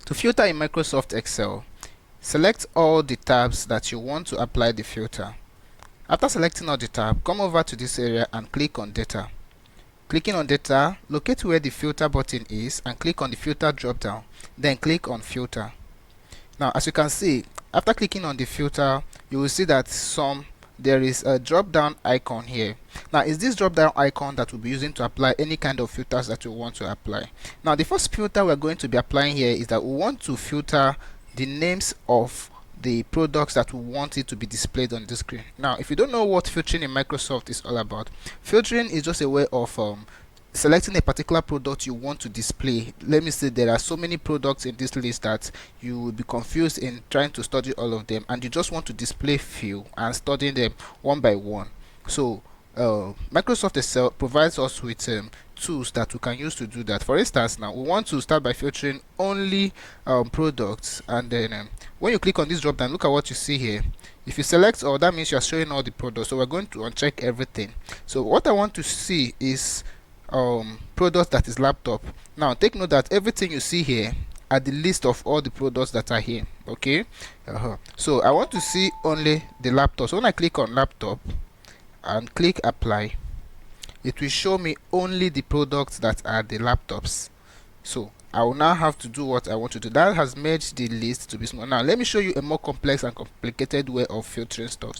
To filter in Microsoft Excel, select all the tabs that you want to apply the filter. After selecting all the tabs, come over to this area and click on Data. Clicking on Data, locate where the filter button is and click on the filter drop down, then click on Filter. Now, as you can see, after clicking on the filter, you will see that there is a drop down icon here. Now, it's this drop down icon that we'll be using to apply any kind of filters that we want to apply. Now, the first filter we're going to be applying here is that we want to filter the names of the products that we want it to be displayed on the screen. Now, if you don't know what filtering in Microsoft is all about, filtering is just a way of selecting a particular product you want to display. Let me say there are so many products in this list that you will be confused in trying to study all of them, and you just want to display few and study them one by one. So Microsoft Excel provides us with tools that we can use to do that. For instance, now we want to start by filtering only products, and then when you click on this drop down, look at what you see here. If you select all, that means you are showing all the products, so we're going to uncheck everything. So what I want to see is product that is laptop. Now take note that everything you see here are the list of all the products that are here. Okay, so I want to see only the laptop. So when I click on laptop and click apply, it will show me only the products that are the laptops. So I will now have to do what I want to do. That has made the list to be small. Now let me show you a more complex and complicated way of filtering stuff.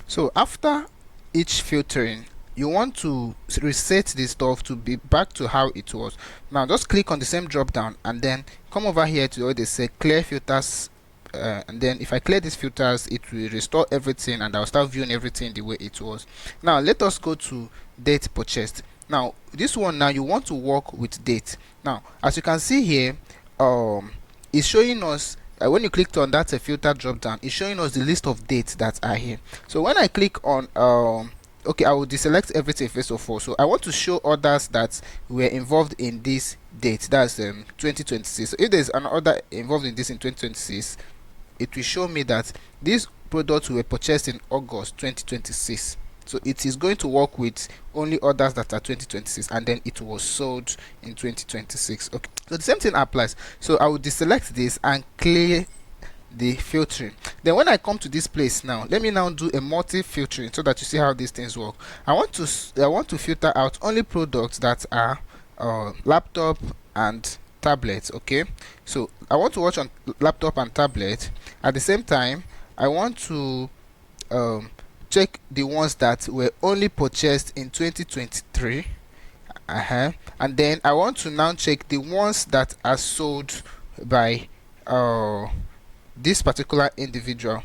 So after each filtering, you want to reset this stuff to be back to how it was. Now just click on the same drop down and then come over here to where they say clear filters, and then if I clear these filters, it will restore everything and I'll start viewing everything the way it was. Now let us go to date purchased. Now this one, now you want to work with date. Now as you can see here, it's showing us when you clicked on that filter drop down, it's showing us the list of dates that are here. So when I click on okay, I will deselect everything first of all. So I want to show others that were involved in this date, that's 2026. So if there's an order involved in this in 2026, it will show me that these products were purchased in August 2026. So it is going to work with only orders that are 2026, and then it was sold in 2026. Okay, so the same thing applies. So I will deselect this and clear the filtering. Then when I come to this place now, let me now do a multi filtering so that you see how these things work. I want to filter out only products that are laptop and tablet. Okay, so I want to watch on laptop and tablet. At the same time, I want to check the ones that were only purchased in 2023, and then I want to now check the ones that are sold by this particular individual.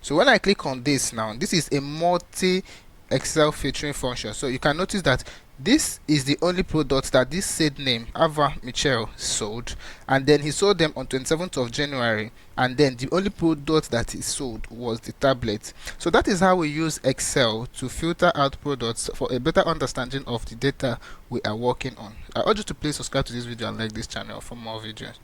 So when I click on this now, this is a multi Excel filtering function. So you can notice that this is the only product that this said name Ava Michel sold, and then he sold them on 27th of January, and then the only product that he sold was the tablet. So that is how we use Excel to filter out products for a better understanding of the data we are working on. I urge you to please subscribe to this video and like this channel for more videos.